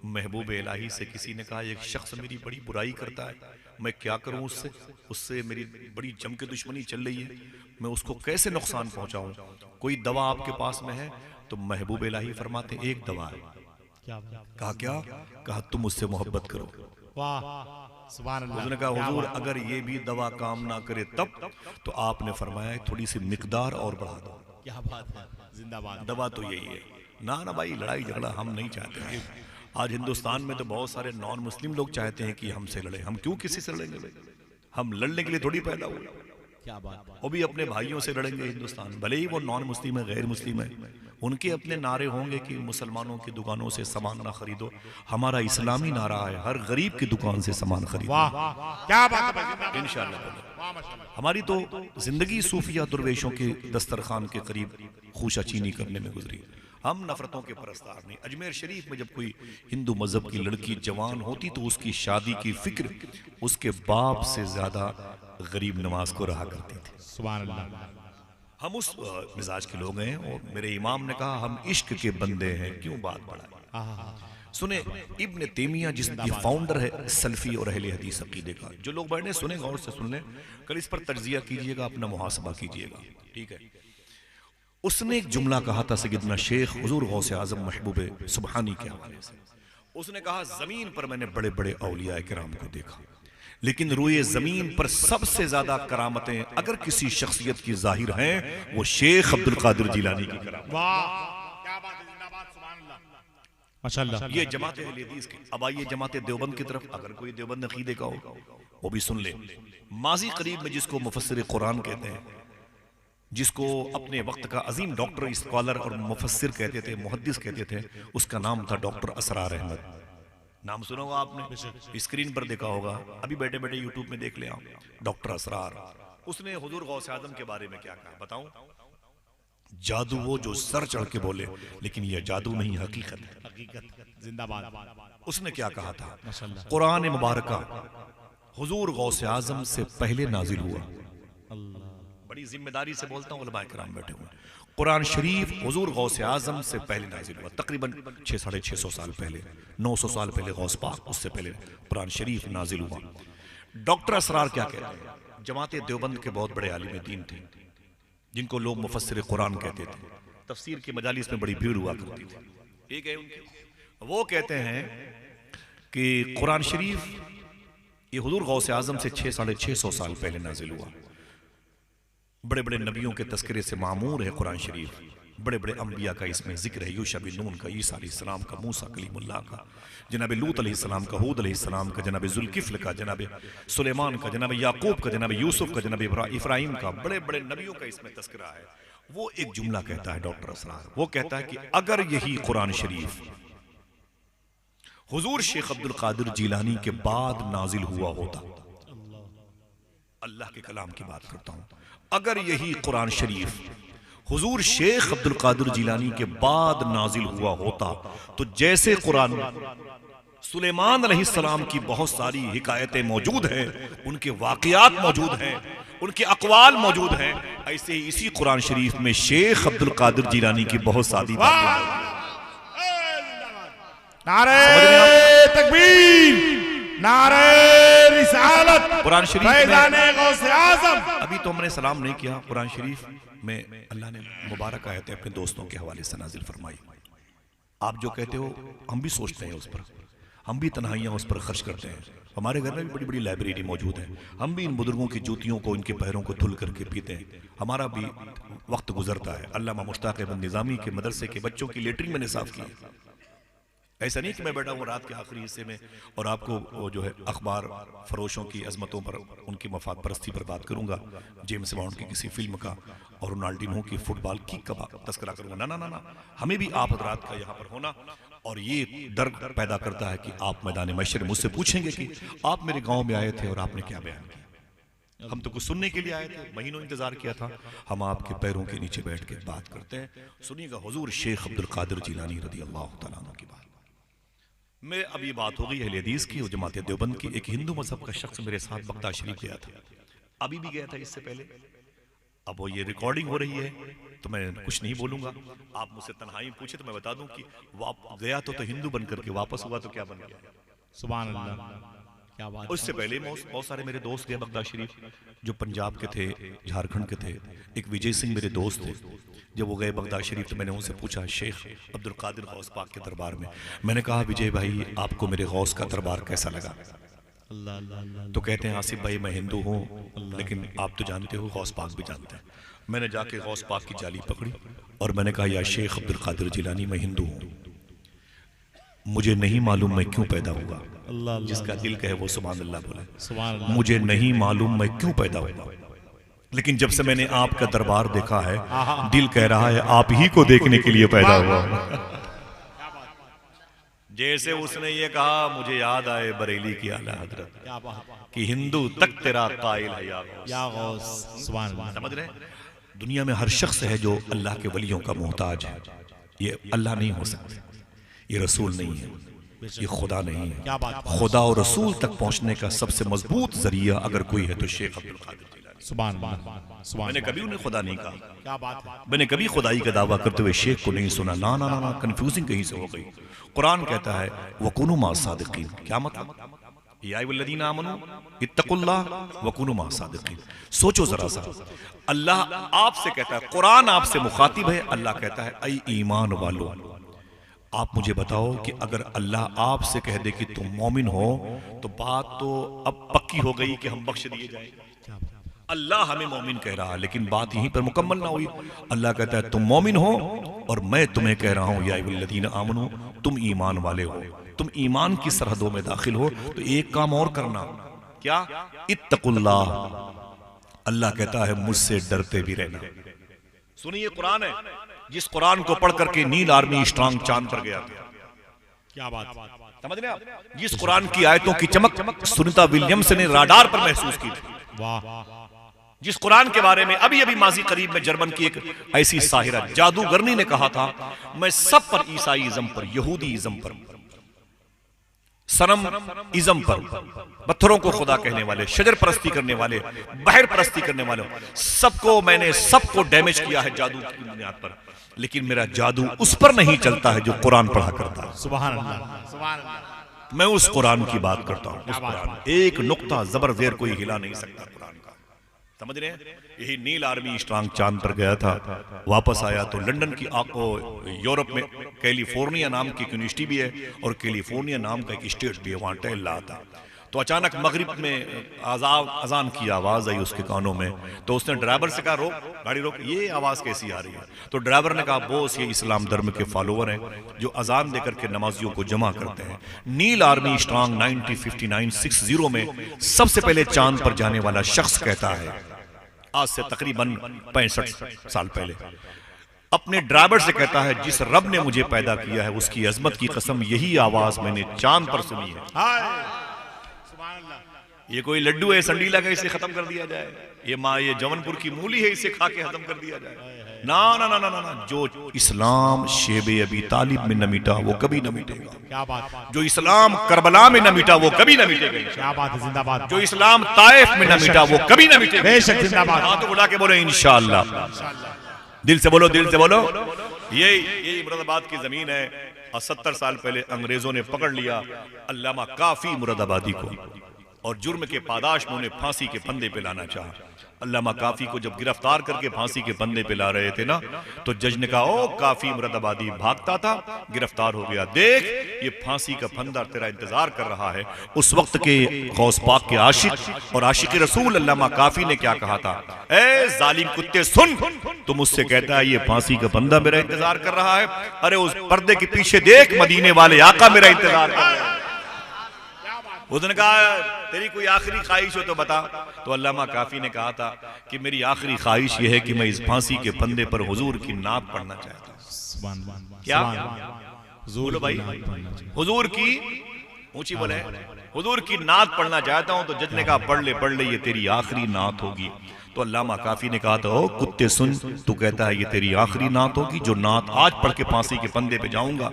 महबूब इलाही से किसी ने कहा एक शख्स मेरी बड़ी बुराई करता है, मैं क्या करूं उससे, उससे मेरी बड़ी जम के दुश्मनी चल रही है, मैं उसको कैसे नुकसान पहुंचाऊं, कोई दवा आपके पास में है? तो महबूब इलाही फरमाते एक दवा है। क्या बात। कहा क्या? कहा तुम उससे मोहब्बत करो। वाह सुभान अल्लाह। उसने कहा क्या हुजूर बात। अगर ये भी दवा काम ना करे तब? तो आपने फरमाया थोड़ी सी मिकदार और बढ़ा दो। क्या बात है, जिंदाबाद। दवा तो यही है। ना ना भाई, लड़ाई झगड़ा हम नहीं चाहते। आज हिंदुस्तान में तो बहुत सारे नॉन मुस्लिम लोग चाहते हैं कि हमसे लड़े। हम क्यों किसी से लड़ेंगे भाई? हम लड़ने के लिए थोड़ी पैदा हुए। क्या बात है। वो भी अपने भाइयों से लड़ेंगे हिंदुस्तान, भले ही वो नॉन मुस्लिम है, गैर मुस्लिम है। उनके अपने नारे होंगे कि मुसलमानों की दुकानों से सामान ना खरीदो। हमारा इस्लामी नारा है हर गरीब की दुकान से सामान खरीदो। वाह क्या बात है भाई, जिंदाबाद। इंशाअल्लाह बोले। वाह माशाल्लाह। हमारी तो जिंदगी सूफिया दुर्वेशों के दस्तरखान के करीब खूशाचीनी करने में गुजरी। हम नफरतों के परस्तार नहीं। अजमेर शरीफ में जब कोई हिंदू मजहब की लड़की जवान होती तो उसकी शादी की फिक्र उसके बाप से ज्यादा गरीब नवाज को रहा करती थी। सुभान अल्लाह। हम उस मिजाज के लोग हैं। और मेरे इमाम ने कहा हम इश्क के बंदे हैं, क्यों बात बढ़ाएं। सुने, इब्न तैमिया जिसकी फाउंडर है सल्फी और अहले हदीस अकीदे का, जो लोग बैठे सुने, गौर से सुन लें, कल इस पर तज्जिया कीजिएगा, अपना मुहासबा कीजिएगा, ठीक है। उसने एक जुमला कहा था सैयदना शेख हुजूर गौसे आजम महबूब सुबहानी के हवाले से। उसने कहा जमीन पर मैंने बड़े बड़े औलिया किराम को देखा, लेकिन रूए जमीन पर सबसे ज्यादा करामतें अगर किसी शख्सियत की जाहिर हैं वो शेख अब्दुल कादिर जिलानी की करामत। वाह क्या बात है, जिंदाबाद सुभान अल्लाह माशाल्लाह। ये जमात अहले हदीस की। अब आइए जमात देवबंद की तरफ। अगर कोई देवबंद अकीदे का हो वो भी सुन ले। माजी करीब में जिसको मुफस्सिर कुरान कहते हैं, जिसको अपने वक्त का अजीम डॉक्टर, स्कॉलर और मुफस्सिर कहते थे, मुहद्दिस कहते थे, उसका नाम था डॉक्टर असरार अहमद। नाम सुना होगा आपने, स्क्रीन पर देखा होगा, अभी बैठे बैठे यूट्यूब में देख ले आप, डॉक्टर असरार। उसने हुजूर गौसे आजम के बारे में क्या कहा बताऊं? जादू वो जो सर चढ़ के बोले, लेकिन यह जादू नहीं, हकीकत है। हकीकत जिंदाबाद। उसने क्या कहा था? माशाल्लाह। कुरान मुबारक हुजूर गौसे आजम से पहले नाजिल हुआ। बड़ी जिम्मेदारी से बोलता हूँ, उलमाए किराम बैठे हुए। कुरान शरीफ हुजूर गौसे आजम से पहले नाजिल हुआ, तकरीबन 600-650 साल पहले, 900 साल पहले गौस पाक, उससे पहले कुरान शरीफ नाजिल हुआ। डॉक्टर असरार क्या कहते हैं? जमात देवबंद के बहुत बड़े आलिम दीन थे, जिनको लोग मुफस्सिर कुरान कहते थे। तफसीर की मजालिस में बड़ी भीड़ हुआ करती थी, ठीक है उनके। वो कहते हैं कि कुरान शरीफ ये हुजूर गौसे आजम से 600-650 साल पहले नाजिल हुआ। बड़े बड़े नबियों के तस्करे से मामूर है कुरान शरीफ। बड़े बड़े अंबिया का इसमें जिक्र है, यूशा बिन नून का, ईसा अलैहिस्सलाम का, मूसा कलीमुल्लाह का, जनाब लूत अलैहिस्सलाम का, हूद अलैहिस्सलाम का, जनाब जुल्किफ्ल का, जनाब सुलेमान का, जनाब याकूब का, जनाब यूसुफ का, जनाब इब्राहिम का, बड़े बड़े नबियों का इसमें तस्करा है। वो एक जुमला कहता है डॉक्टर असरार, वो कहता है कि अगर यही कुरान शरीफ हुजूर शेख अब्दुल कादिर जिलानी के बाद नाजिल हुआ होता, अल्लाह के कलाम की बात करता हूं, अगर यही कुरान शरीफ हुजूर शेख अब्दुल कादिर जिलानी के बाद नाजिल हुआ होता, तो जैसे कुरान सुलेमान अलैहिस्सलाम की बहुत सारी हिकायतें मौजूद हैं, उनके वाकयात मौजूद हैं, उनके अकवाल मौजूद हैं, ऐसे ही इसी कुरान शरीफ में शेख अब्दुल कादिर जिलानी की बहुत सारी बातें मौजूद हैं। नारे तकबीर, नारे रिसालत, कुरान शरीफ फैज़ाने गौसे आज़म। अभी तो हमने सलाम नहीं किया। कुरान शरीफ में अल्लाह ने मुबारक आयतें अपने दोस्तों के हवाले से नाजिल फरमाई। आप जो कहते हो हम भी सोचते हैं उस पर, हम भी तन्हाइयाँ उस पर खर्च करते हैं। हमारे घर में भी बड़ी बड़ी लाइब्रेरी मौजूद है, हम भी इन बुजुर्गों की जूतियों को, इनके पैरों को धुल करके पीते हैं। हमारा भी वक्त गुजरता है। अल्लामा मुश्ताक अहमद निज़ामी के मदरसे के बच्चों की लेटरिन मैंने साफ की। ऐसा नहीं कि मैं बैठा हूँ रात के आखिरी हिस्से में और आपको वो जो है अखबार फरोशों की अजमतों पर, उनकी मफाद परस्ती पर बात करूंगा, जेम्स बॉन्ड की किसी फिल्म का और रोनाल्डिनो की फुटबॉल की का तस्करा करूंगा। ना ना ना ना, हमें भी आप हजरात का यहाँ पर होना और ये डर पैदा करता है कि आप मैदान महशर मुझसे पूछेंगे कि आप मेरे गाँव में आए थे और आपने क्या बयान किया। हम तो कुछ सुनने के लिए आए थे, महीनों इंतजार किया था। हम आपके पैरों के नीचे बैठ के बात करते हैं। सुनिएगा हुजूर शेख अब्दुल कादिर जिलानी रज़ी अल्लाह तआला अन्हु की बात। मैं अब ये बात हो गई अहले हदीस की और जमात देवबंद की। एक हिंदू मजहब का शख्स मेरे साथ बगदाद शरीफ गया था, अभी भी गया था, इससे पहले अब वो ये रिकॉर्डिंग हो रही है तो मैं कुछ नहीं बोलूंगा। आप मुझसे तन्हाई पूछे तो मैं बता दूं कि गया तो हिंदू बन करके वापस हुआ तो क्या बन गया। सुभान अल्लाह, क्या बात। उससे पहले बहुत सारे मेरे दोस्त गए बगदाद शरीफ, जो पंजाब के थे, झारखंड के थे। एक विजय सिंह मेरे दोस्त थे, जब वो गए बगदाद शरीफ तो मैंने उनसे पूछा शेख अब्दुल कादिर गौस पाक के दरबार में, मैंने कहा विजय भाई आपको मेरे गौस का दरबार कैसा लगा? तो कहते हैं आसिफ भाई मैं हिंदू हूँ लेकिन आप तो जानते हो गौस पाक भी जानते हैं। मैंने जाके गौस पाक की जाली पकड़ी और मैंने कहा या शेख अब्दुल कादिर जिलानी मैं हिंदू हूँ, मुझे नहीं मालूम मैं क्यों पैदा हुआ। जिसका दिल कहे वो सुभान अल्लाह बोले। मुझे नहीं मालूम मैं क्यों पैदा हुआ, लेकिन जब से मैंने आपका दरबार देखा है दिल कह रहा है आप ही को देखने के लिए पैदा हुआ। जैसे उसने ये कहा मुझे याद आए बरेली की आला हजरत कि हिंदू तक तेरा कायल है या गौस। समझ रहे? दुनिया में हर शख्स है जो अल्लाह के वलियों का मोहताज है। ये अल्लाह नहीं हो सकते, ये रसूल नहीं है, ये खुदा नहीं है। खुदा और रसूल तक पहुंचने का सबसे मजबूत जरिया अगर कोई है तो शेख अब्दुल कादिर जिलानी। मैंने कभी उन्हें खुदा नहीं कहा, क्या बात है। मैंने कभी खुदाई का दावा करते हुए शेख को नहीं सुना। ना ना ना ना, कंफ्यूजिंग कहीं से हो गई। कुरान कहता है वकुनु मा सादिकीन, क्या मतलब? या अय्युहल्लज़ीना आमनू इत्तकुल्लाह वकुनु मा सादिकीन। सोचो जरा सा, अल्लाह आपसे कहता है, कुरान आपसे मुखातिब है, अल्लाह कहता है ऐ ईमान वालो आप मुझे बताओ कि अगर अल्लाह आपसे कह दे कि तुम मोमिन हो तो बात तो अब पक्की हो गई कि हम बख्श दिए जाएंगे। अल्लाह हमें मोमिन कह रहा है लेकिन बात यहीं पर मुकम्मल ना हुई। अल्लाह कहता है तुम मोमिन हो और मैं तुम्हें कह रहा हूं या अय्युहल्लज़ीना आमनू, तुम ईमान वाले हो, तुम ईमान की सरहदों में दाखिल हो तो एक काम और करना, क्या? इत्तकुल्लाह। अल्लाह कहता है मुझसे डरते भी रहना। सुनिए कुरान है, जिस कुरान को पढ़ करके नील आर्मी स्ट्रांग चांद पर गया था। क्या बात। समझ रहे आप? जिस कुरान की आयतों की चमक सुनीता विलियम्स ने राडार पर महसूस की थी। वाह। जिस कुरान के बारे में अभी अभी माजी करीब में जर्मन की एक ऐसी साहिरा जादूगरनी ने कहा था मैं सब पर, ईसाईइज्म पर, यहूदीइज्म पर, सनम इज्म पर, पत्थरों को खुदा कहने वाले, शजर परस्ती करने वाले, बहर परस्ती करने वाले, मैंने सबको डैमेज किया है जादू की बुनियाद पर, लेकिन मेरा जादू उस पर नहीं चलता है जो कुरान पढ़ा करता है। सुभान अल्लाह, सुभान अल्लाह। मैं उस कुरान की बात करता हूं। उस कुरान एक नुक्ता जबर जेर कोई हिला नहीं सकता कुरान का। समझ रहे हैं? यही नील आर्मी स्ट्रांग चांद पर गया था, वापस आया तो लंदन की यूरोप में कैलिफोर्निया नाम की यूनिवर्सिटी भी है और कैलिफोर्निया नाम का एक स्टेट भी है, वहां टहल रहा था तो अचानक मगरिब में अजान की आवाज आई उसके कानों में। तो उसने ड्राइवर से कहा रोक, गाड़ी रोक, ये आवाज कैसी आ रही है? तो ड्राइवर ने कहा बोस ये इस्लाम धर्म के फॉलोअर हैं जो अजान देकर के नमाजियों को जमा करते हैं। नील आर्मी स्ट्रांग 1959-60 में सबसे पहले चांद पर जाने वाला शख्स कहता है, आज से तकरीबन 65 साल पहले, अपने ड्राइवर से कहता है जिस रब ने मुझे पैदा किया है उसकी अजमत की कसम यही आवाज मैंने चांद पर सुनी है। ये कोई लड्डू है संडीला का इसे खत्म कर दिया जाए, ये जवनपुर की मूली है इसे खा के खत्म कर दिया जाए? ना ना ना ना ना, जो इस्लाम शेबे अबी तालिब में न मिटा वो कभी न मिटेगा। क्या बात। जो इस्लाम करबला में न मिटा वो कभी न मिटेगा। क्या बात है, जिंदाबाद। जो इस्लाम ताइफ में न मिटा वो कभी न मिटेगा। बेशक जिंदाबाद। हाथ उठा के बोलो इंशाअल्लाह, दिल से बोलो, दिल से बोलो। यही मुरादाबाद की जमीन है और 70 साल पहले अंग्रेजों ने पकड़ लिया अल्लामा काफी मुरादाबादी को और जुर्म के पादाश में उन्हें फांसी के फंदे पे लाना चाहा। अल्लामा काफी को जब गिरफ्तार करके फांसी के फंदे पे ला रहे थे ना, तो जज ने कहा ओ काफी मुरादाबादी भागता था, गिरफ्तार हो गया, देख ये फांसी का फंदा तेरा इंतजार कर रहा है। उस वक्त के गौस पाक के आशिक और आशिक रसूल अल्लामा काफी ने क्या कहा था, ए जालिम कुत्ते सुन, तुम मुझसे कहता है ये फांसी का फंदा मेरा इंतजार कर रहा है, अरे उस पर्दे के पीछे देख मदीने वाले आका मेरा इंतजार कर रहे हैं। उसने कहा तेरी कोई आखिरी ख्वाहिश हो तो बता। तो अल्लामा काफी ने कहा था कि मेरी आखिरी ख्वाहिश यह है कि मैं इस फांसी के फंदे पर हुजूर की नात पढ़ना चाहता हूं। क्या बोलो भाई? हुजूर की ऊंची बोले, हुजूर की नात पढ़ना चाहता हूं। तो जज ने कहा पढ़ ले ये तेरी आखिरी नात होगी। तो अल्लामा काफी ने कहा था ओ कुत्ते सुन, तू कहता है ये तेरी आखिरी नात होगी, जो नात आज पढ़ के फांसी के फंदे पे जाऊंगा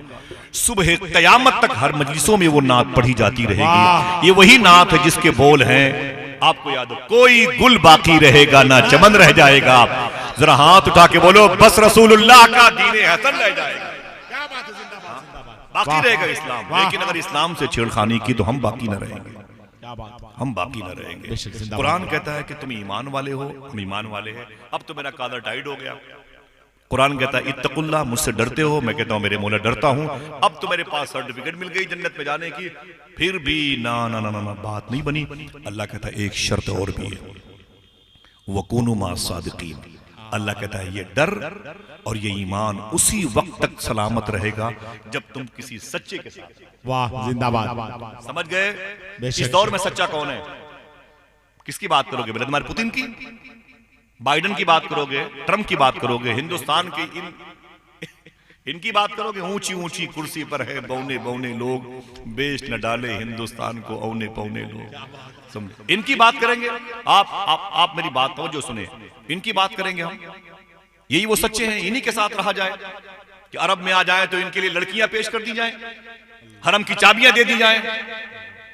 सुबह कयामत तक हर मजलिसों में वो नात पढ़ी जाती रहेगी। ये वही नात है जिसके बोल हैं आपको याद हो, कोई गुल बाकी रहेगा ना चमन रह जाएगा, जरा हाथ उठा के बोलो बस रसूलुल्लाह का दीन हसन रह जाएगा, क्या बात है, जिंदाबाद जिंदाबाद। बाकी रहेगा इस्लाम। लेकिन अगर इस्लाम से छेड़खानी की तो हम बाकी न रहेंगे, क्या बात है। हम बाकी न रहेंगे। बेशक, जिंदाबाद। कुरान कहता है कि तुम ईमान वाले हो, हम ईमान वाले हैं। अब तो मेरा कादर टाइट हो गया। कुरान कहता है इत्तकुल्लाह, मुझसे डरते हो, मैं कहता हूं मेरे मौला डरता हूं। अब तो मेरे पास सर्टिफिकेट मिल गई जन्नत में जाने की, फिर भी ना ना ना ना, ना बात नहीं बनी। अल्लाह कहता है एक शर्त और भी है, वकूनु मा सादिकीन। अल्लाह कहता है ये डर और ये ईमान उसी वक्त तक सलामत रहेगा जब तुम किसी सच्चे के साथ। वाह, जिंदाबाद। समझ गए? बेशक। इस दौर में सच्चा कौन है? किसकी बात करोगे? व्लादिमीर पुतिन की, बाइडेन की बात करोगे, ट्रंप की बात करोगे, हिंदुस्तान के इनकी बात करोगे? ऊंची ऊंची कुर्सी पर है बौने बौने लोग, बेच न डाले हिंदुस्तान को औने पौने लोग। समझे? इनकी बात करेंगे आप मेरी बात जो सुने, इनकी बात करेंगे हम। यही वो सच्चे हैं, इन्हीं के साथ रहा जाए कि अरब में आ जाए तो इनके लिए लड़कियां पेश कर दी जाए, हरम की चाबियां दे दी जाए।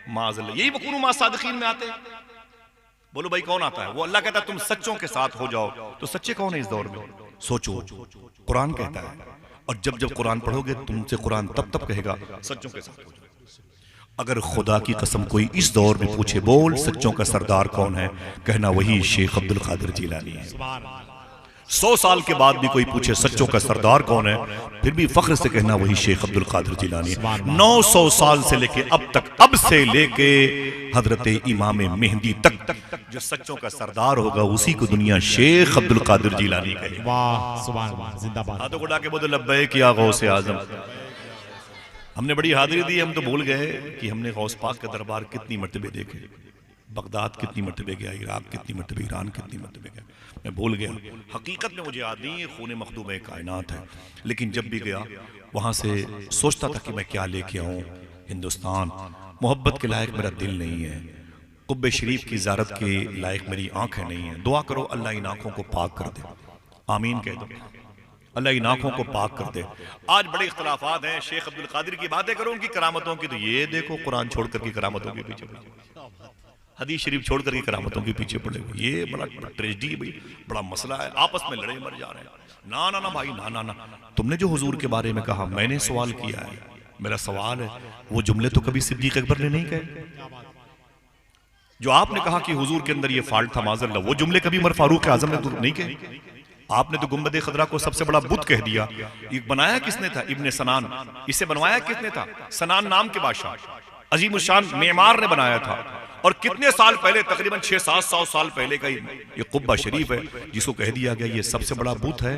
माज़ल्लाह, यही वकूनु मा सादिकीन में आते हैं। बोलो भाई कौन आता है? वो अल्लाह कहता है तुम सच्चों के साथ हो जाओ। तो सच्चे कौन है इस दौर में? सोचो, कुरान कहता है। और जब जब कुरान पढ़ोगे तुमसे कुरान तब तब कहेगा सच्चों के साथ हो जाओ। अगर खुदा की कसम कोई इस दौर में पूछे बोल सच्चों का सरदार कौन है, कहना वही शेख अब्दुल कादिर जिलानी है। 100 साल के बाद भी कोई पूछे सच्चों का सरदार कौन है, फिर भी फख्र से कहना वही शेख अब्दुल कादिर जिलानी है। 900 साल से लेके अब तक, अब से लेके हजरत इमाम मेहंदी तक जो सच्चों का सरदार होगा उसी को दुनिया शेख अब्दुल कादिर जिलानी कहेगी। वाह, सुभान अल्लाह, जिंदाबाद। हाथों को उठा के बोलो लब्बैक या गौसे आजम। हमने बड़ी हाजिरी दी, हम तो भूल गए कि हमने गौस पाक का दरबार कितनी मर्तबे देखे, बगदाद कितनी मर्तबे गया, इराक कितनी मर्तबे, ईरान कितनी मर्तबे गया, मैं भूल गया। हकीकत में मुझे याद नहीं, ये खून मखदूम कायनात है। लेकिन जब भी गया वहाँ से सोचता था कि मैं क्या लेके आऊँ। हिंदुस्तान मोहब्बत के लायक मेरा दिल नहीं है, कुब्बे शरीफ की ज़ियारत के लायक मेरी आंखें नहीं हैं। दुआ करो अल्लाह इन आंखों को पाक कर दे, आमीन कह दो, अल्लाह इन आंखों को पाक कर दे। आज बड़े इख्तलाफात हैं, शेख अब्दुल कादिर की बातें करो उनकी करामतों की, तो ये देखो कुरान छोड़ कर की करामतों के पीछे पड़े, हदीस शरीफ छोड़ कर की करामतों के पीछे पड़े हुए। ये बड़ा ट्रेजेडी भाई, बड़ा मसला है, आपस में लड़े मर जा रहे हैं। ना ना ना भाई, ना ना ना, तुमने जो हुजूर के बारे में कहा, मैंने सवाल किया है, मेरा सवाल है वो जुमले तो कभी सिद्दीक अकबर ने नहीं कहे। जो आपने कहा कि हुजूर के अंदर ये फॉल्ट था माज़अल्लाह, वो जुमले कभी उमर फारूक आजम ने तो नहीं कहे। आपने तो गुंबद खदरा को सबसे बड़ा बुत कह दिया। ये बनाया किसने था? इब्ने सनान। इसे बनवाया किसने था? सनान नाम के बादशाह, अजीम शान मेमार ने बनाया था। और कितने साल पहले, तकरीबन 600-700 साल पहले का ये कुब्बा शरीफ है, जिसको कह दिया गया ये सबसे बड़ा बुत है।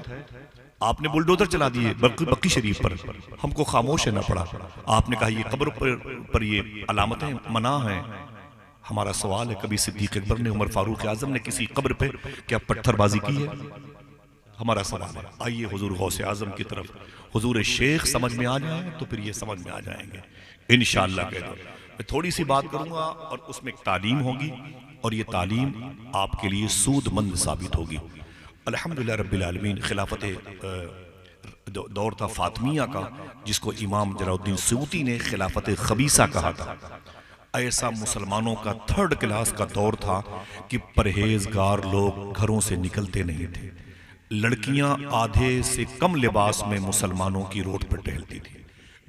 आपने बुलडोजर चला दिए बक्की शरीफ पर, हमको खामोश रहना पड़ा। आपने कहा ये कब्र पर ये अलामतें मना हैं। हमारा सवाल है, कभी सिद्दीक अकबर ने, उमर फारूक आजम ने किसी कब्र पे क्या पत्थरबाजी की है? हमारा सवाल है। आइए हुजूर गौसे आजम की तरफ, हुजूर शेख समझ में आ जाए तो फिर ये समझ में आ जाएंगे इंशाअल्लाह। कह दो मैं थोड़ी सी बात करूंगा और उसमें एक तालीम होगी, और ये तालीम आपके लिए सूदमंद साबित होगी। अल्हम्दुलिल्लाह रब्बिल आलमीन। खिलाफत दौर था फातमिया का, जिसको इमाम जलालुद्दीन सूती ने खिलाफत खबीसा कहा था। ऐसा मुसलमानों का 3rd क्लास का दौर था कि परहेजगार लोग घरों से निकलते नहीं थे। लड़कियां आधे से कम लिबास में मुसलमानों की रोड पर टहलती थी।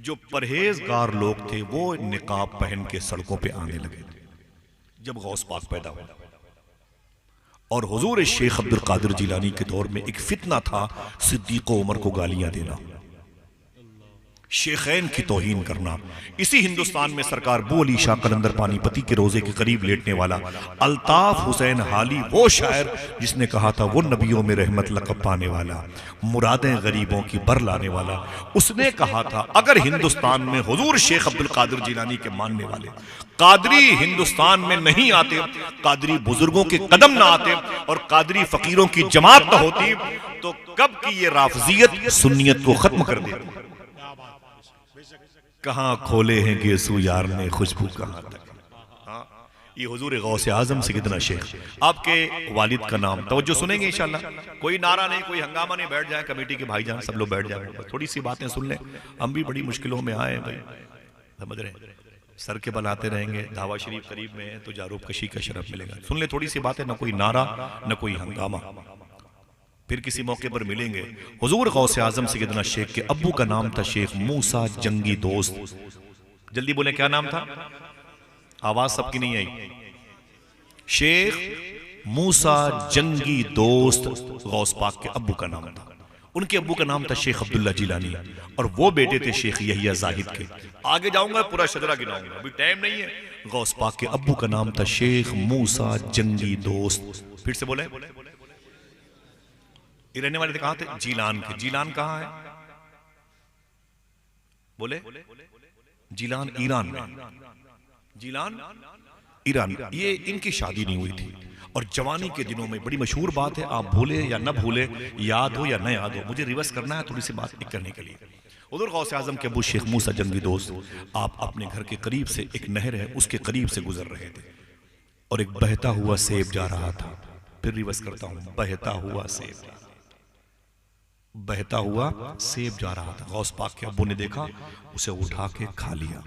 जो परहेजगार लोग थे वो निकाब पहन के सड़कों पे आने लगे जब गौस पाक पैदा हुआ। और हुजूर शेख अब्दुल कादिर जिलानी के दौर में एक फितना था, सिद्दीक उमर को गालियां देना, शेखैन की तौहीन करना। इसी हिंदुस्तान में सरकार बू अली शाह कलंदर पानीपति के रोजे के करीब लेटने वाला अल्ताफ हुसैन हाली, वो शायर जिसने कहा था वो नबियों में रहमत लक़ब पाने वाला, मुरादें गरीबों की बर लाने वाला, उसने कहा था अगर हिंदुस्तान में हुजूर शेख अब्दुल कादिर जिलानी के मानने वाले कादरी हिंदुस्तान में नहीं आते, कादरी बुजुर्गों के कदम ना आते और कादरी फकीरों की जमात न होती, तो कब की ये राफजियत सुन्नियत को खत्म कर देती। कहां खोले हैं गेसू यार ने खुशबू कहां तक। हाँ, ये हुजूर गौसे आजम सैयदना शेख, आपके वालिद का नाम, तवज्जो सुनेंगे इंशाल्लाह। कोई नारा नहीं, कोई हंगामा नहीं, बैठ जाए कमेटी के भाईजान सब लोग बैठ जाए, थोड़ी सी बातें सुन लें। हम भी बड़ी मुश्किलों में आए भाई, समझ रहे हैं, सर के बल आते रहेंगे। दावा शरीफ करीब में है तो जारूब कशी का शरफ मिलेगा। सुन ले थोड़ी सी बातें, ना कोई नारा ना कोई हंगामा। फिर किसी मौके पर मिलेंगे। हुजूर गौसे आजम सैयदना शेख के अब्बू का नाम था शेख मूसा जंगी दोस्त। जल्दी बोले क्या नाम था? आवाज सबकी नहीं आई। शेख मूसा जंगी दोस्त गौस पाक के अब्बू का नाम था। उनके अब्बू का नाम था शेख अब्दुल्ला जिलानी और वो बेटे थे शेख यहिया जाहिद के। आगे जाऊंगा पूरा शजरा गिनाऊंगा, अभी टाइम नहीं है। गौस पाक के अब्बू का नाम था शेख मूसा जंगी दोस्त। फिर से बोले। ये रहने वाले थे कहां थे? जीलान के। जीलान कहां है? बोले। जीलान ईरान में। जीलान ईरान। ये इनकी शादी नहीं हुई थी और जवानी के दिनों में बड़ी मशहूर बात है, आप भूले या न भूले, याद हो या न याद हो, मुझे रिवर्स करना है थोड़ी सी बात एक करने के लिए। हुजूर गौसे आजम के अबू शेख मूसा जंगी दोस्त, आप अपने घर के करीब से, एक नहर है उसके करीब से गुजर रहे थे और एक बहता हुआ सेब जा रहा था। फिर रिवर्स करता हूं, बहता हुआ सेब, बहता हुआ सेब जा रहा था। गौस पाक के अब्बू ने देखा, उसे उठा के खा लिया।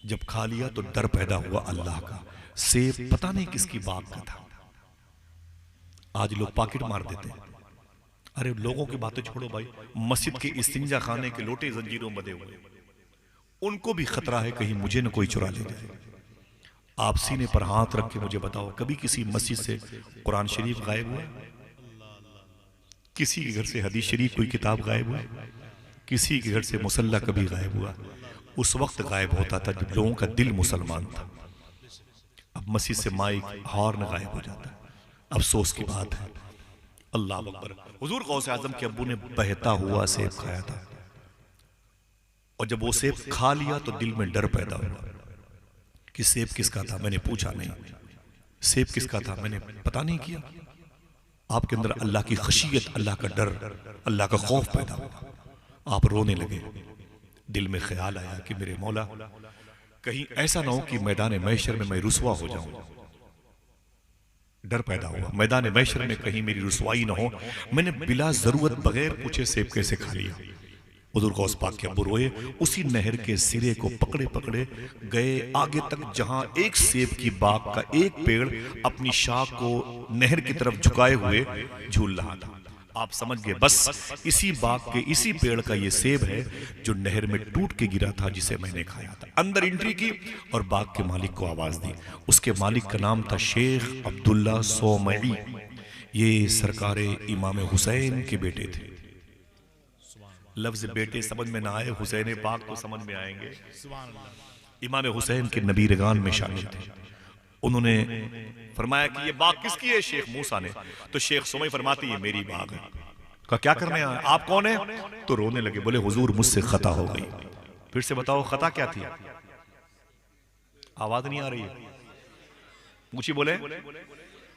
जब खा लिया तो डर पैदा हुआ अल्लाह का। सेब पता नहीं किसकी बाग का था। आज लोग पॉकेट मार देते हैं। अरे लोगों की बातें छोड़ो भाई, मस्जिद के इस्तिंजा खाने के लोटे जंजीरों में बंधे हुए, उनको भी खतरा है कहीं मुझे न कोई चुरा ले जाए। आप सीने पर हाथ रख के मुझे बताओ, कभी किसी मस्जिद से कुरान शरीफ गायब हुआ? किसी के घर से हदीस शरीफ कोई किताब गायब हुआ? किसी के घर से मुसल्ला कभी गायब हुआ? उस वक्त गायब होता था जब लोगों का दिल मुसलमान था। अब मस्जिद से माइक हॉर्न गायब हो जाता है, अफसोस की बात है। अल्लाह अकबर। हुजूर गौसे आजम के अब्बू ने बहता हुआ सेब खाया था और जब वो सेब खा लिया तो दिल में डर पैदा हुआ कि सेब किसका था। मैंने पूछा नहीं, सेब किसका था मैंने पता नहीं किया। आपके अंदर अल्लाह की खशियत, अल्लाह का डर, अल्लाह का खौफ पैदा हुआ। आप रोने लगे। दिल में ख्याल आया कि मेरे मौला, कहीं ऐसा ना हो कि मैदान महशर में मैं रुसवा हो जाऊं। डर पैदा हुआ मैदान महशर में कहीं मेरी रुसवाई ना हो। मैंने बिला जरूरत बगैर पूछे सेब कैसे खा लिया। हुजूर गौस पाक के अब्बू रोए। उसी नहर के सिरे को पकड़े पकड़े गए आगे तक, जहां एक सेब की बाग का एक पेड़ अपनी शाख को नहर की तरफ झुकाए हुए झूल रहा था। आप समझ गए, बस इसी बाग के इसी पेड़ का ये सेब है जो नहर में टूट के गिरा था, जिसे मैंने खाया था। अंदर एंट्री की और बाग के मालिक को आवाज दी। उसके मालिक का नाम था शेख अब्दुल्ला सोमई। ये सरकारे इमाम हुसैन के बेटे थे। लफ्ज बेटे समझ में ना आए, हुसैन पाक तो समझ में आएंगे। इमाम हुसैन के नबीरगान में शामिल थे। उन्होंने फरमाया कि ये बाग किसकी है? शेख मूसा ने। तो शेख सुमई फरमाती है मेरी बाग है। कहा क्या करने आए? आप कौन है? तो रोने लगे, बोले हुजूर मुझसे खता हो गई। फिर से बताओ खता क्या थी? आवाज नहीं आ रही है, पूछी बोले।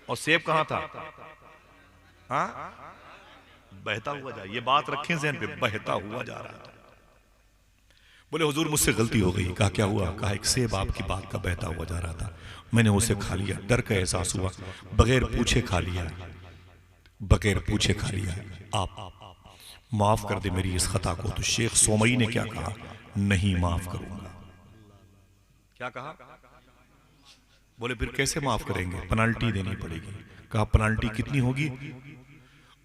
और सेब कहां था? हाँ, बहता हुआ जा। ये बात रखें ज़हन पे, बहता हुआ जा रहा था। बोले हुजूर मुझसे गलती हो गई। कहा क्या हुआ? कहा एक सेब आपकी बात का बहता हुआ जा रहा था, मैंने उसे खा लिया। डर का एहसास हुआ, बगैर पूछे खा लिया, बगैर पूछे खा लिया। आप माफ कर दे मेरी इस खता को। तो शेख सोमई ने क्या कहा? नहीं माफ करूंगा। क्या कहा? बोले फिर कैसे माफ करेंगे? पेनल्टी देनी पड़ेगी। कहा पेनल्टी कितनी होगी?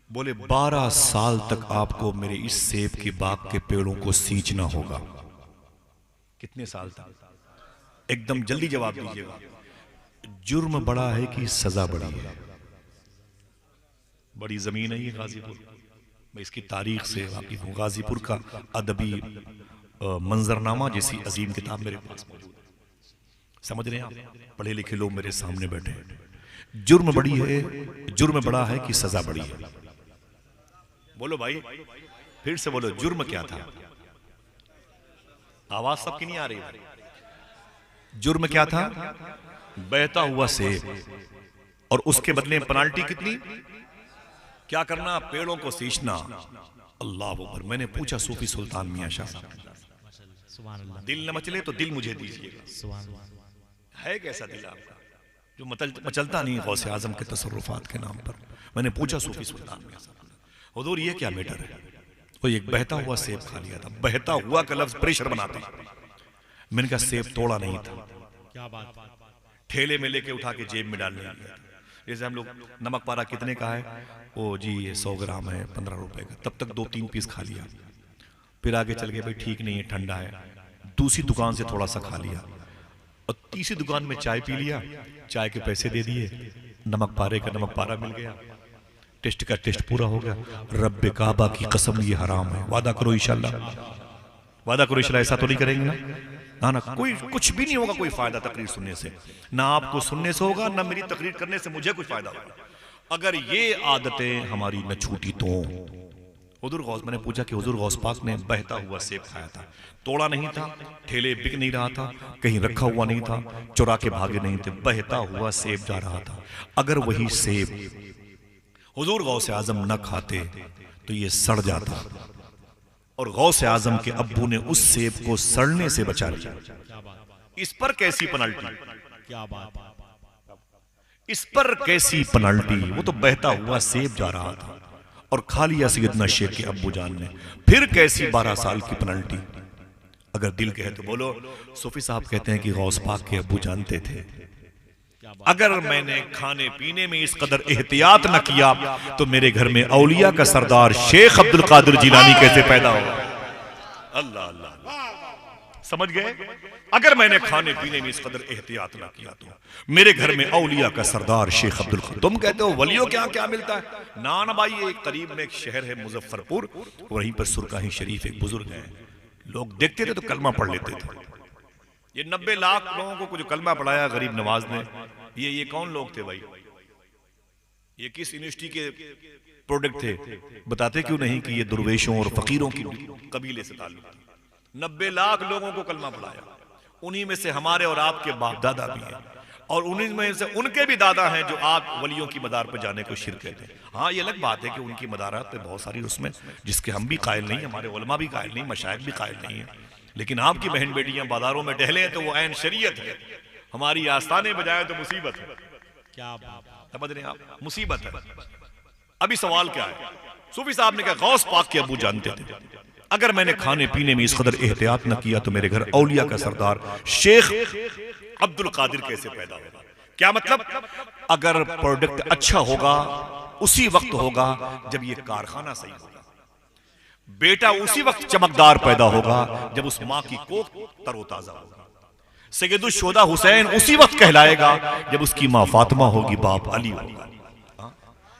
बोले 12 साल तक आपको मेरे इस सेब की बाग के पेड़ों को सींचना होगा। कितने साल तक? एकदम जल्दी जवाब दीजिएगा। जुर्म बड़ा है कि सजा बड़ी है? बड़ी जमीन है ये गाजीपुर। मैं इसकी तारीख से वाकिफ हूं। गाजीपुर का अदबी मंजरनामा जैसी अजीम किताब मेरे पास मौजूद है। समझ रहे हैं आप? पढ़े लिखे लोग मेरे सामने बैठे हैं। जुर्म बड़ी है, जुर्म बड़ा है कि सजा बड़ी है? बोलो भाई, फिर से बोलो, जुर्म क्या था? आवाज सबकी नहीं आ रही। जुर्म क्या था? बहता हुआ सेब, और उसके बदले पेनल्टी कितनी? क्या करना? पेड़ों को सींचना। अल्लाह अकबर। मैंने पूछा सूफी सुल्तान मियां शाह साहब, दिल न मचले तो दिल मुझे दीजिएगा। है कैसा दिल आपका जो मचलता नहीं गौसे आजम के तसर्रुफात के नाम पर? मैंने पूछा सूफी सुल्तान मियां साहब, हुजूर ये क्या मैटर है? वो एक बहता हुआ सेब खा लिया था। बहता हुआ का लफ्ज प्रेशर बनाता। मैंने कहा सेब तोड़ा नहीं था। क्या बात? ठेले में लेके उठा के जेब में डालने लगा। जैसे हम लोग नमक पारा कितने का है, ओ जी ये 100 ग्राम है 15 रुपए का, तब तक 2-3 पीस खा लिया। फिर आगे चल गए, भाई ठीक नहीं है ठंडा है, दूसरी दुकान से थोड़ा सा खा लिया, और तीसरी दुकान में चाय पी लिया, चाय के पैसे दे दिए, नमक पारे का नमक पारा मिल गया, टेस्ट का टेस्ट पूरा हो गया। रब्बे काबा की कसम ये हराम है, वादा करो इंशाल्लाह, वादा करो इंशाल्लाह ऐसा तो नहीं करेंगे ना ना, कोई कुछ भी नहीं होगा, कोई फायदा तकरीर सुनने से, ना आपको सुनने से होगा, ना मेरी तकरीर करने से मुझे कुछ फायदा होगा, अगर ये आदतें हमारी न छूटी तो। हुजूर गौस, मैंने पूछा कि हुजूर गौस पाक ने बहता हुआ सेब खाया था, तोड़ा नहीं था, ठेले बिक नहीं रहा था, कहीं रखा हुआ नहीं था, चुरा के भागे नहीं थे, बहता हुआ सेब जा रहा था। अगर वही सेब हुजूर गौस आजम न खाते तो ये सड़ जाता, और गौस आजम के अब्बू ने उस सेब को सड़ने से बचा लिया। इस पर कैसी पेनल्टी, क्या बात, इस पर कैसी पेनल्टी, वो तो बहता हुआ सेब जा रहा था और खा लिया सैयदना शेख के अब्बू जान ने, फिर कैसी 12 साल की पेनल्टी। अगर दिल कहे तो बोलो। सूफी साहब कहते हैं कि गौस पाक के अब्बू जानते थे अगर मैंने खाने पीने में इस कदर एहतियात न किया तो मेरे घर में औलिया का सरदार शेख अब्दुल कादिर जिलानी कैसे पैदा होगा। अल्लाह अल्लाह, समझ गए? अगर मैंने खाने पीने में इस कदर एहतियात ना किया तो मेरे घर में औलिया का सरदार शेख अब्दुल कादिर। तुम कहते हो वलियों क्या क्या मिलता है, ना ना भाई, एक करीब में एक शहर है मुजफ्फरपुर, वहीं पर सुरकाही शरीफ एक बुजुर्ग है, लोग देखते थे तो कलमा पढ़ लेते थे। ये 90 लाख लोगों को कुछ कलमा पढ़ाया गरीब नवाज ने। ये कौन लोग थे भाई, ये किस यूनिवर्सिटी के प्रोडक्ट थे, बताते क्यों नहीं कि ये दुर्वेशों और फकीरों की कबीले से ताल्लुक था। 90 लाख लोगों को कलमा पढ़ाया, उन्हीं में से हमारे और आपके बाप दादा भी हैं, और उन्हीं में से उनके भी दादा हैं जो आप वलियों की मदार पर जाने को शिरक कहते हैं। हाँ, ये अलग बात है कि उनकी मदारात पे बहुत सारी उसमें जिसके हम भी कायल नहीं, हमारे उलमा भी कायल नहीं, मशाइख भी कायल नहीं है, लेकिन आपकी बहन बेटियां बाजारों में टहले तो वो ऐन शरीयत है, हमारी आस्ताने बजाए तो मुसीबत है। क्या बात, समझ रहे हैं आप, मुसीबत है। अभी सवाल क्या है, सूफी साहब ने कहा गौस पाक के अबू जानते थे अगर मैंने खाने पीने में इस कदर एहतियात न किया तो मेरे घर औलिया का सरदार शेख अब्दुल कादिर कैसे पैदा होगा। क्या मतलब, अगर प्रोडक्ट अच्छा होगा उसी वक्त होगा जब ये कारखाना सही होगा, बेटा उसी वक्त चमकदार पैदा होगा जब उस मां की कोख तरोताजा होगा, सैयदुल शोदा हुसैन उसी वक्त कहलाएगा जब उसकी मां फातिमा होगी, बाप अली होगा।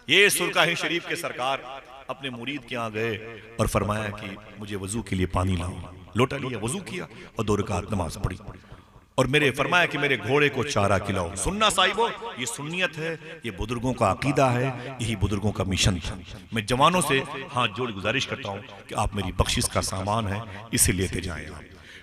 ये सुरकाही शरीफ के सरकार अपने मुरीद के यहाँ गए और फरमाया कि मुझे वजू के लिए पानी लाओ, लोटा लिया, वजू किया और 2 रकात नमाज पढ़ी, और मेरे फरमाया कि मेरे घोड़े को चारा खिलाओ। सुन्ना साहिबो, ये सुन्नियत है, ये बुजुर्गों का अकीदा है, यही बुजुर्गों का मिशन था। मैं जवानों से हाथ जोड़ गुजारिश करता हूँ कि आप मेरी बख्शिश का सामान है, इसे लेते जाएं।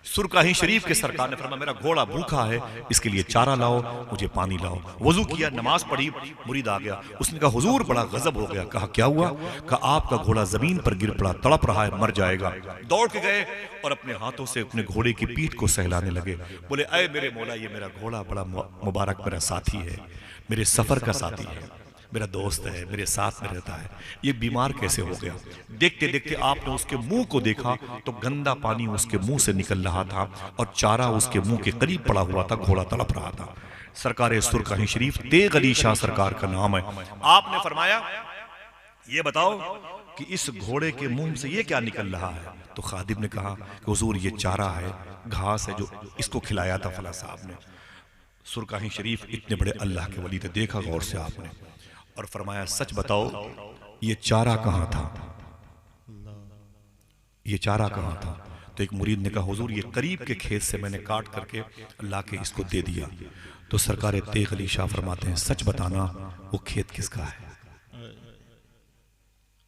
सुरकाही शरीफ के सरकार ने फरमाया मेरा घोड़ा भूखा है, इसके लिए चारा लाओ, मुझे पानी लाओ। वजू किया, नमाज पढ़ी, मुरीद आ गया, उसने कहा हुजूर बड़ा गजब हो गया। कहा क्या हुआ? कहा आपका घोड़ा जमीन पर गिर पड़ा, तड़प रहा है, मर जाएगा। दौड़ के गए और अपने हाथों से अपने घोड़े की पीठ को सहलाने लगे। बोले अय मेरे मौला, ये मेरा घोड़ा बड़ा मुबारक, मेरा साथी है, मेरे सफर का साथी है, मेरा दोस्त है, मेरे साथ में रहता है, ये बीमार कैसे हो गया? देखते देखते आपने उसके मुंह को देखा तो गंदा पानी उसके मुंह से निकल रहा था और चारा उसके मुंह के करीब पड़ा हुआ था, घोड़ा तड़प रहा था। सरकार सुरकाही शरीफ तेग अली शाह सरकार का नाम है। आपने फरमाया ये बताओ कि इस घोड़े के मुंह से ये क्या निकल रहा है? तो खादिम ने कहा कि हुजूर ये चारा है, घास है जो इसको खिलाया था फला साहब ने। सुरकाही शरीफ इतने बड़े अल्लाह के वली थे, देखा गौर से आपने और फरमाया सच बताओ ये चारा कहाँ था, ये चारा कहाँ था? तो एक मुरीद ने कहा हुजूर ये करीब के खेत से मैंने काट करके अल्लाह के इसको दे दिया। तो सरकार तेग अली शाह फरमाते हैं सच बताना वो खेत किसका है,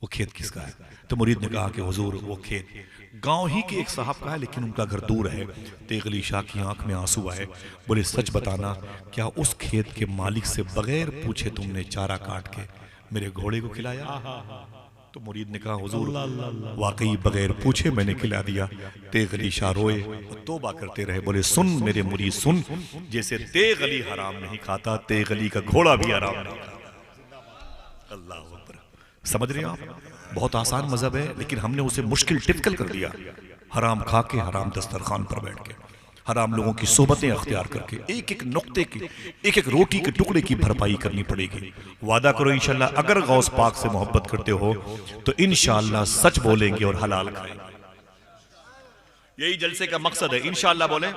वो खेत किसका है? तो मुरीद ने कहा कि हुजूर वो खेत गांव ही के एक साहब का है, लेकिन उनका घर दूर है। तेग अली शाह की आंख में आंसू आए, बोले सच बताना क्या उस खेत के मालिक से बगैर पूछे तुमने चारा काट के मेरे घोड़े को खिलाया? तो मुरीद ने कहा हुजूर वाकई बगैर पूछे मैंने खिला दिया। तेग अली शाह रोए और तौबा करते रहे, बोले सुन मेरे मुरीद सुन, जैसे तेग अली हराम नहीं खाता, तेग अली का घोड़ा भी हराम नहीं खाता। अल्लाह अकबर। समझ रहे हैं आप? बहुत आसान मजहब है, लेकिन हमने उसे मुश्किल टिपिकल कर दिया। हराम खा के, हराम दस्तरखान पर बैठ के, हराम लोगों की सोबतें अख्तियार करके एक एक नुक्ते की, एक एक रोटी के टुकड़े की भरपाई करनी पड़ेगी। वादा करो इंशाल्लाह, अगर गौस पाक से मोहब्बत करते हो तो इंशाल्लाह सच बोलेंगे और हलाल खाएंगे। यही जलसे का मकसद है, इंशाल्लाह बोले।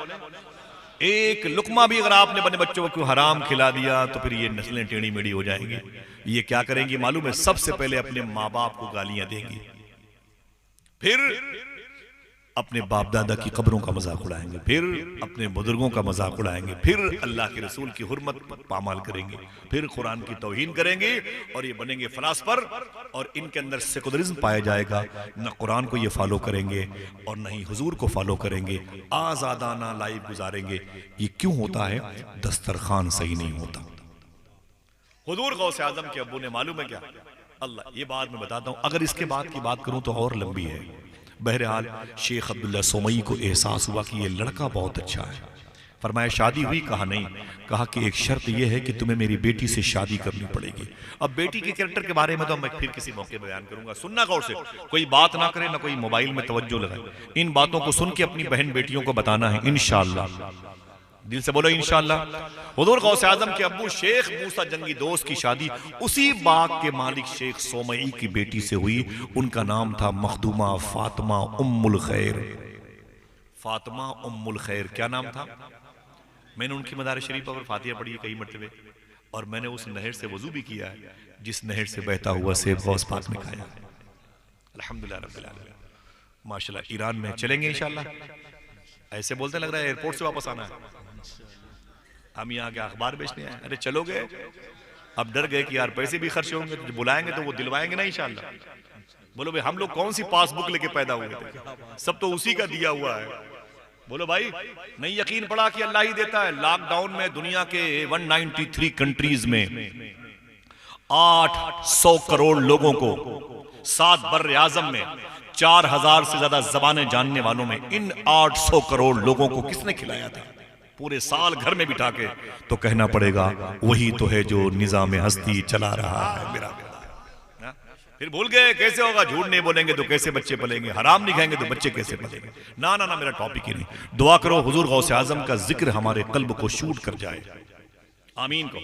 एक लुकमा भी अगर आपने अपने बच्चों को हराम खिला दिया तो फिर ये नस्लें टेढ़ी मेढ़ी हो जाएंगी। ये क्या करेंगी मालूम है? सबसे पहले अपने माँ बाप को गालियां देंगी, फिर अपने बाप दादा की कब्रों का मजाक उड़ाएंगे, फिर अपने बुजुर्गों का मजाक उड़ाएंगे, फिर अल्लाह के रसूल की हुर्मत पामाल करेंगे, फिर कुरान की तौहीन करेंगे और ये बनेंगे फलासफर। और इनके अंदर सेकुलरिज्म पाया जाएगा, न कुरान को ये फॉलो करेंगे और न ही हुजूर को फॉलो करेंगे, आजादाना लाइफ गुजारेंगे। ये क्यों होता है? दस्तरखान सही नहीं होता। हुजूर गौसे आजम के अब्बू ने मालूम है क्या? अल्लाह, ये बात मैं बताता हूं, अगर इसके बाद की बात करूं तो और लंबी है। बहरहाल शेख अब्दुल्ला सोमई को एहसास हुआ कि ये लड़का बहुत अच्छा है। फरमाया शादी हुई? कहा नहीं। कहा कि एक शर्त यह है कि तुम्हें मेरी बेटी से शादी करनी पड़ेगी। अब बेटी के कैरेक्टर के बारे में तो मैं फिर किसी मौके बयान करूंगा, सुनना गौर से। कोई बात ना करे, ना कोई मोबाइल में तवज्जो लगाए। इन बातों को सुन के अपनी बहन बेटियों को बताना है इंशाअल्लाह। दिल से बोलो इंशाअल्लाह। हुजूर गौसे आजम के अब्बू शेख मूसा जंगी दोस्त की शादी उसी बाग के मालिक शेख सोमई की बेटी से हुई। उनका नाम था मखदूमा फातिमा उम्मुल खैर। फातिमा उम्मुल खैर क्या नाम था? मैंने उनकी मदार शरीफ पर फातिहा पढ़ी है कई मरतबे, और मैंने उस नहर से वजू भी किया है जिस नहर से बहता हुआ सेब गौस पाक ने खाया। अल्हम्दुलिल्लाह रब्बिल आलमीन। माशाल्लाह ईरान में चलेंगे इंशाअल्लाह। ऐसे बोलते लग रहा है एयरपोर्ट से वापस आना है, हम यहाँ के अखबार बेचने आए। अरे चलोगे? अब डर गए कि यार पैसे भी खर्च होंगे, तो बुलाएंगे तो वो दिलवाएंगे ना इंशाअल्लाह। बोलो भाई, हम लोग कौन सी पासबुक लेके पैदा हुए थे? सब तो उसी का दिया हुआ है। बोलो भाई, नहीं यकीन पड़ा कि अल्लाह ही देता है। लॉकडाउन में दुनिया के 193 कंट्रीज में 800 करोड़ लोगों को, 7 बर्र आज़म में 4000 से ज्यादा जबानें जानने वालों में, इन 800 करोड़ लोगों को किसने खिलाया था? पूरे साल घर में बिठा के। तो कहना पड़ेगा वही तो है जो निजाम हस्ती चला रहा है मेरा। फिर भूल गए कैसे होगा? झूठ नहीं बोलेंगे तो कैसे बच्चे पलेंगे? हराम नहीं खाएंगे तो बच्चे कैसे पलेंगे? ना ना ना, मेरा टॉपिक ही नहीं। दुआ करो हुजूर गौसे आजम का जिक्र हमारे कल्ब को शूट कर जाए, आमीन को।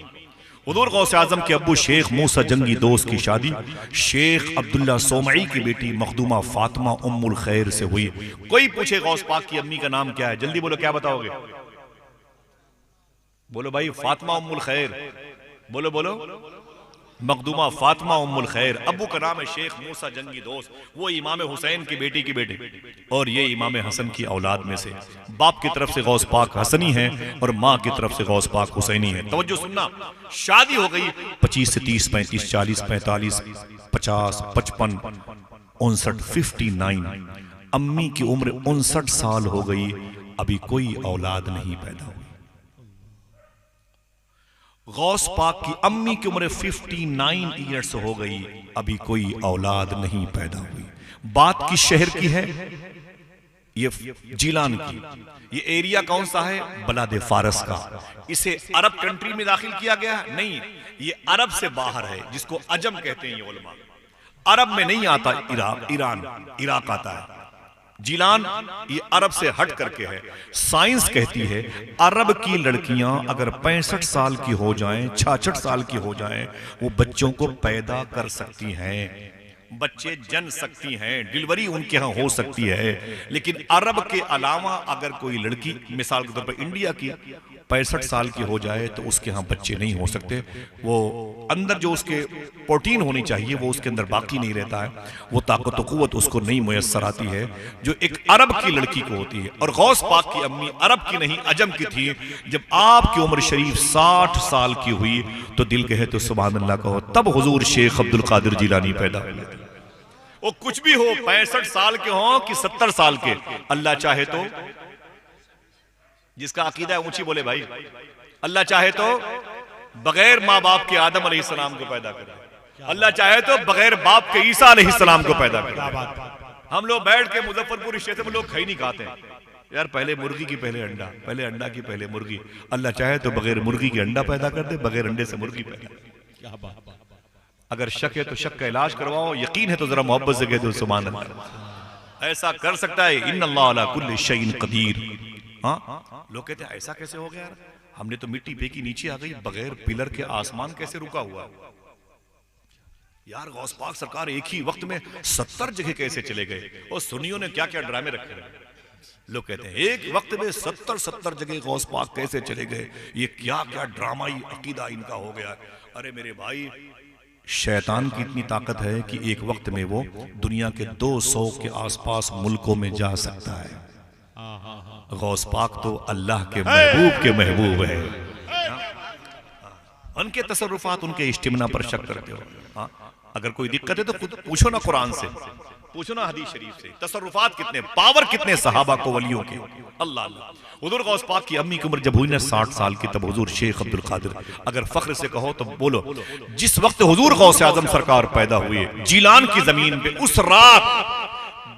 हुजूर गौसे आजम के अब्बू शेख मूसा जंगी दोस्त की शादी शेख अब्दुल्ला सोमई की बेटी मखदूमा फातिमा उम्मुल खैर से हुई। कोई पूछे गौस पाक की अम्मी का नाम क्या है? जल्दी बोलो, क्या बताओगे? बोलो भाई, फातिमा उम्मुल खैर। बोलो बोलो, मखदूमा फातिमा उम्मुल खैर। अब्बू का नाम है शेख मूसा जंगी दोस्त। वो इमाम हुसैन की बेटी की बेटी, और ये इमाम हसन की औलाद में से। बाप की तरफ से गौस पाक हसनी है और माँ की तरफ से गौस पाक हुसैनी है। तवज्जो सुनना, शादी हो गई 25 से 30, 35, 40, 45, 50, 55, 59, 59। अम्मी की उम्र 59 साल हो गई, अभी कोई औलाद नहीं पैदा हुई। गौस पाक की अम्मी की उम्र 59 ईयर्स हो गई, अभी कोई औलाद नहीं पैदा हुई। बात किस शहर की है? ये जीलान की। ये एरिया कौन सा है? बलादे फारस का। इसे अरब कंट्री में दाखिल किया गया नहीं, ये अरब से बाहर है, जिसको अजम कहते हैं ये उलमा। अरब में नहीं आता इराक, इराक आता है। जीलान ये अरब से हट करके है। साइंस कहती है अरब की लड़कियां अगर 65 साल की हो जाएं, 66 साल की हो जाएं, वो बच्चों को पैदा कर सकती हैं, बच्चे जन सकती हैं, डिलीवरी उनके यहाँ हो सकती है। लेकिन अरब के अलावा अगर कोई लड़की, मिसाल के तौर पर इंडिया की 65 साल की हो जाए तो उसके यहाँ बच्चे नहीं हो सकते। वो अंदर जो उसके प्रोटीन होनी चाहिए वो उसके अंदर बाकी नहीं रहता है, वो ताकत कुव्वत उसको नहीं मुयस्सर आती है जो एक अरब की लड़की को होती है। और गौस पाक की अम्मी अरब की नहीं अजम की थी। जब आपकी उम्र शरीफ 60 साल की हुई तो दिल कहे तो सुभान अल्लाह कहो, तब हुजूर शेख अब्दुल कादिर जिलानी पैदा हुए। वो कुछ भी हो, 65 साल के हो कि 70 साल के, अल्लाह चाहे तो, जिसका अकीदा है ऊंची बोले भाई, अल्लाह चाहे तो बगैर माँ बाप के आदम अलैहिस्सलाम को पैदा करे, अल्लाह चाहे तो बगैर बाप के ईसा अलैहिस्सलाम को पैदा करे। हम लोग बैठ के मुजफ्फरपुर क्षेत्र में लोग खई नहीं खाते यार, पहले मुर्गी की पहले अंडा, पहले अंडा की पहले मुर्गी। अल्लाह चाहे तो बगैर मुर्गी के अंडा पैदा कर दे, बगैर अंडे से मुर्गी पैदा। अगर शक है तो शक का इलाज करवाओ, यकीन है तो जरा मोहब्बत से कह दो सुभान अल्लाह। ऐसा कर सकता है, इन्नल्लाह अला कुल्लि शैइन कदीर। हाँ, लोग कहते हैं ऐसा कैसे हो गया यार, हमने तो मिट्टी फेंकी नीचे आ गई, बगैर पिलर के आसमान कैसे रुका हुआ यार। गौस पाक सरकार एक ही वक्त में 70 जगह कैसे चले गए, और सुन्नियों ने क्या क्या ड्रामे रखे हैं। लोग कहते हैं एक वक्त में 70 जगह गौस पाक कैसे चले गए, ये क्या क्या ड्रामाई अकीदा इनका हो गया। अरे मेरे भाई, शैतान की इतनी ताकत है कि एक वक्त में वो दुनिया के 200 के आसपास मुल्कों में जा सकता है। गौस पाक तो अल्लाह के महबूब है। उनके तसर्रुफात, उनके इस्तिमना पर शक करते हो। हाँ, अगर कोई दिक्कत है तो खुद पूछो ना, कुरान से पूछो ना, हदीस शरीफ से। तसर्रुफात कितने, पावर कितने सहाबा को, वलियों के। अल्लाह अल्लाह। हुजूर गौस पाक की अम्मी की उम्र जब हुई ना 60 साल की, तब हुजूर शेख अब्दुल कादिर, अगर फख्र से कहो तो बोलो, जिस वक्त हुजूर गौस आजम सरकार पैदा हुए जीलान की जमीन पे, उस रात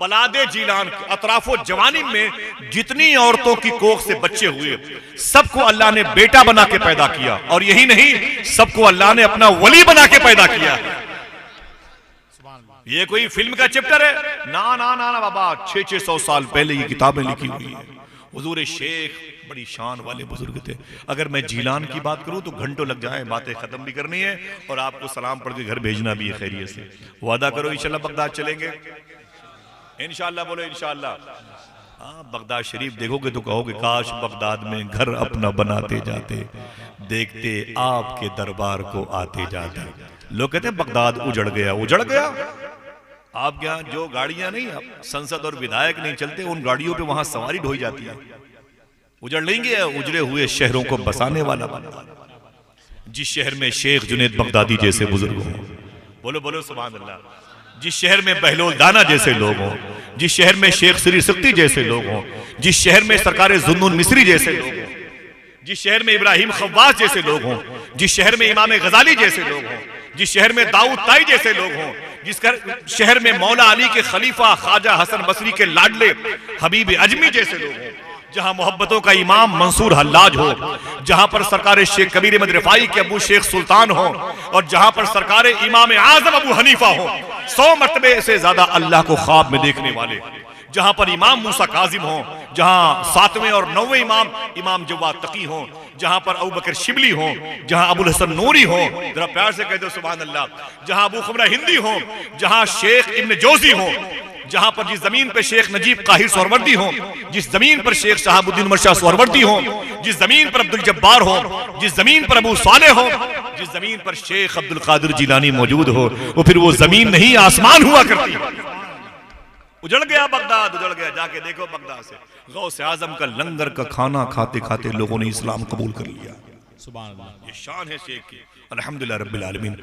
बलादे जीलान के अतराफो जवानी में जितनी औरतों की कोख से बच्चे हुए, सबको अल्लाह ने बेटा बना के पैदा किया। और यही नहीं, सबको अल्लाह ने अपना वली बना के पैदा किया। ये कोई फिल्म का चैप्टर है? ना ना ना ना बाबा, 600 साल पहले ये किताबें लिखी हुई है। हुजूर शेख बड़ी शान वाले बुजुर्ग थे। अगर मैं जीलान की बात करूं तो घंटों लग जाए, बातें खत्म भी करनी है और आपको सलाम पढ़ के घर भेजना भी है खैरियत से। वादा करो इंशाल्लाह बगदाद चलेंगे, इंशाल्लाह बोलो इंशाल्लाह। हाँ, बगदाद शरीफ देखोगे तो कहोगे काश बगदाद में घर अपना बनाते जाते, देखते आपके दरबार को आते जाते। लोग कहते हैं बगदाद उजड़ गया, उजड़ गया। आपके यहाँ जो गाड़ियां नहीं, संसद और विधायक नहीं चलते, उन गाड़ियों पे वहां सवारी ढोई जाती है। उजड़ लेंगे, उजड़े हुए शहरों को बसाने वाला बंदा। जिस शहर में शेख जुनैद बगदादी जैसे बुजुर्ग हो, बोलो बोलो सुभान अल्लाह। जिस शहर में बहलोल दाना जैसे लोग हों, जिस शहर में शेख श्री सख्ती जैसे लोग हों, जिस शहर में सरकार जुन्नून मिस्री जैसे लोग हों, जिस शहर में इब्राहिम खव्वास जैसे लोग हों, जिस शहर में इमाम गजाली जैसे लोग हों, जिस शहर में दाऊद ताई जैसे लोग हों, जिस शहर में मौला अली के खलीफा ख्वाजा हसन बसरी के लाडले हबीब अजमी जैसे लोग हों, जहां मोहब्बतों का इमाम मंसूर हल्लाज हो, जहां पर सरकार शेख कबीर अहमद रिफाई के अबू शेख सुल्तान हो, और जहां पर सरकार इमाम आजम अबू हनीफा हो, 100 मरतबे से ज्यादा अल्लाह को ख्वाब में देखने वाले, जहां पर इमाम मूसा काजिम हो, जहां 7वें और 9वें इमाम जवाद तकी हो, जहां पर अबू बकर शिबली हो, जहां अबुल हसन नूरी हो, जरा प्यार से कह दो सुभान अल्लाह, जहां अबू खुमरा हिंदी हो, जहां शेख इब्न जोजी हो, जहां पर जिस जमीन पर शेख नजीब काहिर सोहरवर्दी हो, जिस जमीन पर शेख शहाबुद्दीन उमर शाह सोहरवर्दी हो, जिस जमीन पर अब्दुल जब्बार हो, जिस जमीन पर अबू साले हो, जिस जमीन पर शेख अब्दुल कादिर जिलानी मौजूद हो, वो फिर वो जमीन नहीं आसमान हुआ करती। उजड़ गया बगदाद, उजड़ गया। जाके देखो बगदाद से गौस आजम का लंगर का खाना खाते खाते लोगों ने इस्लाम कबूल कर लिया। सुभान अल्लाह, ये शान है शेख की। अल्हम्दुलिल्लाह रब्बिल आलमीन।